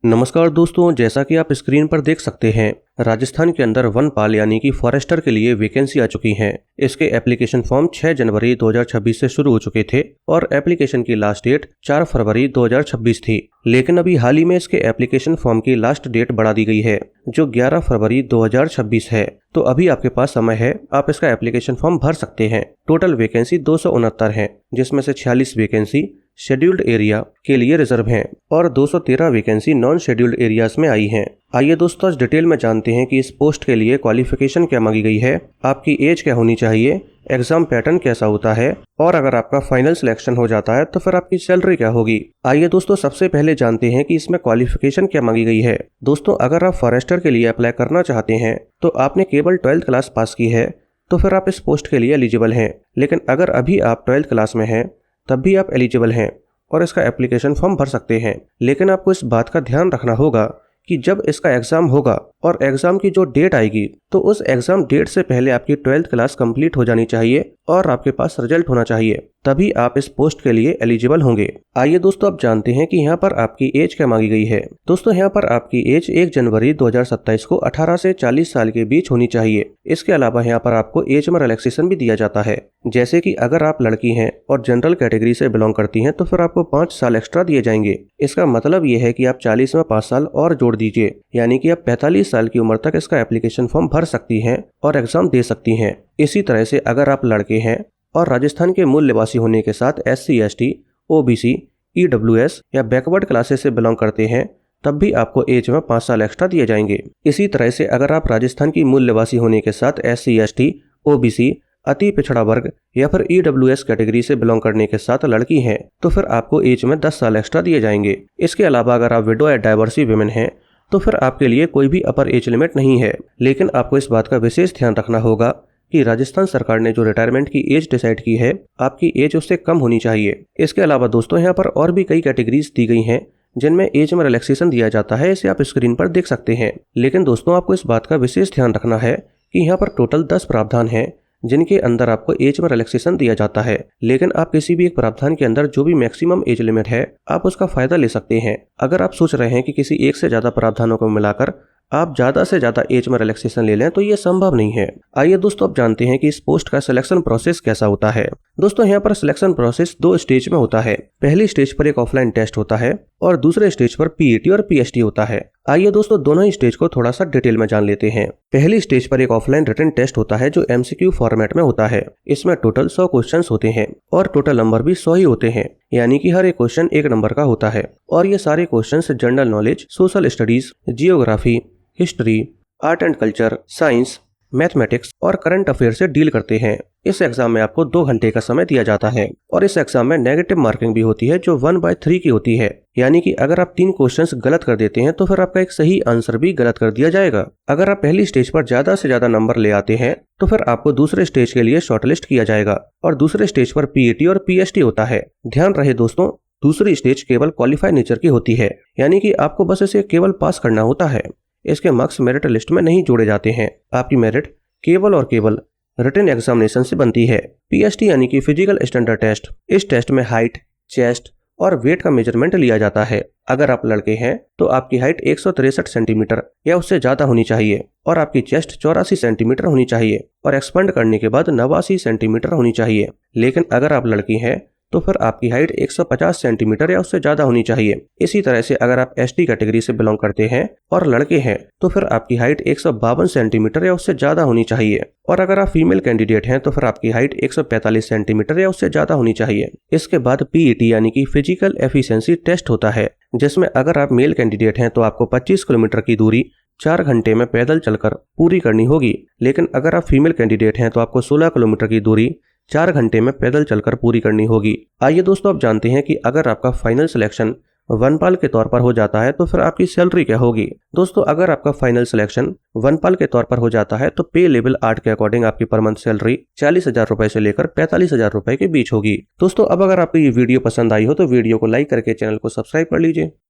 नमस्कार दोस्तों, जैसा कि आप स्क्रीन पर देख सकते हैं, राजस्थान के अंदर वनपाल यानी कि फॉरेस्टर के लिए वैकेंसी आ चुकी हैं। इसके एप्लीकेशन फॉर्म 6 जनवरी 2026 से शुरू हो चुके थे और एप्लीकेशन की लास्ट डेट 4 फरवरी 2026 थी। लेकिन अभी हाल ही में इसके एप्लीकेशन फॉर्म की लास्ट डेट बढ़ा दी गई है, जो 11 फरवरी 2026 है। तो अभी आपके पास समय है, आप इसका एप्लीकेशन फॉर्म भर सकते हैं। टोटल वैकेंसी 269 है, जिसमें से 46 वैकेंसी शेड्यूल्ड एरिया के लिए रिजर्व हैं और 213 वैकेंसी नॉन शेड्यूल्ड एरियाज में आई हैं। आइए दोस्तों, आज डिटेल में जानते हैं कि इस पोस्ट के लिए क्वालिफिकेशन क्या मांगी गई है, आपकी एज क्या होनी चाहिए, एग्जाम पैटर्न कैसा होता है और अगर आपका फाइनल सिलेक्शन हो जाता है तो फिर आपकी सैलरी क्या होगी। आइए दोस्तों, सबसे पहले जानते हैं कि इसमें क्वालिफिकेशन क्या मांगी गई है। दोस्तों, अगर आप फॉरेस्टर के लिए अप्लाई करना चाहते हैं तो आपने केवल 12th क्लास पास की है तो फिर आप इस पोस्ट के लिए एलिजिबल हैं। लेकिन अगर अभी आप 12th क्लास में हैं तब भी आप एलिजिबल हैं और इसका एप्लीकेशन फॉर्म भर सकते हैं। लेकिन आपको इस बात का ध्यान रखना होगा कि जब इसका एग्जाम होगा और एग्जाम की जो डेट आएगी तो उस एग्जाम डेट से पहले आपकी 12th क्लास कंप्लीट हो जानी चाहिए और आपके पास रिजल्ट होना चाहिए, तभी आप इस पोस्ट के लिए एलिजिबल होंगे। आइए दोस्तों, अब जानते हैं कि यहाँ पर आपकी एज क्या मांगी गई है। दोस्तों, यहाँ पर आपकी एज 1 जनवरी 2027 को 18 से 40 साल के बीच होनी चाहिए। इसके अलावा यहाँ पर आपको एज में रिलैक्सेशन भी दिया जाता है, जैसे कि अगर आप लड़की हैं और जनरल कैटेगरी से बिलोंग करती हैं तो फिर आपको 5 साल एक्स्ट्रा दिए जाएंगे। इसका मतलब ये है कि आप 40 में 5 साल और जोड़ दीजिए, यानी कि आप 45 साल की उम्र तक इसका एप्लीकेशन फॉर्म भर सकती हैं और एग्जाम दे सकती हैं। इसी तरह से अगर आप लड़के हैं और राजस्थान के मूल निवासी होने के साथ SC ST OBC EWS या बैकवर्ड क्लासेस से बिलोंग करते हैं तब भी आपको एज में 5 साल एक्स्ट्रा दिए जाएंगे। इसी तरह से अगर आप राजस्थान की मूल निवासी होने के साथ SC ST OBC अति पिछड़ा वर्ग या फिर EWS कैटेगरी से बिलोंग करने के साथ लड़की हैं तो फिर आपको एज में 10 साल एक्स्ट्रा दिए जाएंगे। इसके अलावा अगर आप विडो या डाइवर्सी विमेन हैं तो फिर आपके लिए कोई भी अपर एज लिमिट नहीं है। लेकिन आपको इस बात का विशेष ध्यान रखना होगा कि राजस्थान सरकार ने जो रिटायरमेंट की एज डिसाइड की है, आपकी एज उससे कम होनी चाहिए। इसके अलावा दोस्तों, यहाँ पर और भी कई कैटेगरीज दी गई हैं जिनमें एज में रिलैक्सेशन दिया जाता है, इसे आप स्क्रीन पर देख सकते हैं। लेकिन दोस्तों, आपको इस बात का विशेष ध्यान रखना है कि यहाँ पर टोटल 10 प्रावधान हैं जिनके अंदर आपको एज में रिलैक्सेशन दिया जाता है। लेकिन आप किसी भी एक प्रावधान के अंदर जो भी मैक्सिमम एज लिमिट है, आप उसका फायदा ले सकते हैं। अगर आप सोच रहे हैं कि किसी एक से ज्यादा प्रावधानों को मिलाकर आप ज्यादा से ज्यादा एज में रिलैक्सेशन ले लें तो ये संभव नहीं है। आइए दोस्तों, अब जानते हैं कि इस पोस्ट का सिलेक्शन प्रोसेस कैसा होता है। दोस्तों, यहाँ पर सिलेक्शन प्रोसेस 2 स्टेज में होता है। पहली स्टेज पर एक ऑफलाइन टेस्ट होता है और दूसरे स्टेज पर PET और PST होता है। आइए दोस्तों, दोनों ही स्टेज को थोड़ा सा डिटेल में जान लेते हैं। पहली स्टेज पर एक ऑफलाइन रिटन टेस्ट होता है जो MCQ फॉर्मेट में होता है। इसमें टोटल 100 क्वेश्चन होते हैं और टोटल नंबर भी 100 ही होते हैं, यानी कि हर एक क्वेश्चन 1 नंबर का होता है। और ये सारे question general knowledge, social studies, geography, history, art and culture, science, mathematics और करंट अफेयर से डील करते हैं। इस एग्जाम में आपको 2 घंटे का समय दिया जाता है और इस एग्जाम में नेगेटिव मार्किंग भी होती है जो 1/3 की होती है, यानी कि अगर आप 3 क्वेश्चंस गलत कर देते हैं तो फिर आपका एक सही आंसर भी गलत कर दिया जाएगा। अगर आप पहली स्टेज पर ज्यादा से ज्यादा नंबर ले आते हैं तो फिर आपको दूसरे स्टेज के लिए शॉर्टलिस्ट किया जाएगा और दूसरे स्टेज पर PET और PST होता है। ध्यान रहे दोस्तों, दूसरी स्टेज केवल क्वालिफाई नेचर की होती है, यानी कि आपको बस इसे केवल पास करना होता है। इसके मार्क्स मेरिट लिस्ट में नहीं जोड़े जाते हैं। आपकी मेरिट केवल और केवल रिटन एग्जामिनेशन से बनती है। PST यानी कि फिजिकल स्टैंडर्ड टेस्ट, इस टेस्ट में हाइट, चेस्ट और वेट का मेजरमेंट लिया जाता है। अगर आप लड़के हैं तो आपकी हाइट 163 सेंटीमीटर या उससे ज्यादा होनी चाहिए और आपकी चेस्ट 84 सेंटीमीटर होनी चाहिए और एक्सपेंड करने के बाद 89 सेंटीमीटर होनी चाहिए। लेकिन अगर आप लड़की हैं तो फिर आपकी हाइट 150 सेंटीमीटर या उससे ज्यादा होनी चाहिए। इसी तरह से अगर आप ST कैटेगरी से बिलोंग करते हैं और लड़के हैं तो फिर आपकी हाइट 152 सेंटीमीटर या उससे ज्यादा होनी चाहिए और अगर आप फीमेल कैंडिडेट हैं तो फिर आपकी हाइट 145 सेंटीमीटर या उससे ज्यादा होनी चाहिए। इसके बाद PET यानी कि फिजिकल एफिशिएंसी टेस्ट होता है, जिसमें अगर आप मेल कैंडिडेट हैं तो आपको 25 किलोमीटर की दूरी 4 घंटे में पैदल चलकर पूरी करनी होगी। लेकिन अगर आप फीमेल कैंडिडेट हैं तो आपको 16 किलोमीटर की दूरी 4 घंटे में पैदल चलकर पूरी करनी होगी। आइए दोस्तों, अब जानते हैं कि अगर आपका फाइनल सिलेक्शन वनपाल के तौर पर हो जाता है तो फिर आपकी सैलरी क्या होगी। दोस्तों, अगर आपका फाइनल सिलेक्शन वनपाल के तौर पर हो जाता है तो पे लेवल 8 के अकॉर्डिंग आपकी पर मंथ सैलरी 40,000 रुपए से लेकर 45,000 रुपए के बीच होगी। दोस्तों, अब अगर आपको ये वीडियो पसंद आई हो तो वीडियो को लाइक करके चैनल को सब्सक्राइब कर लीजिए।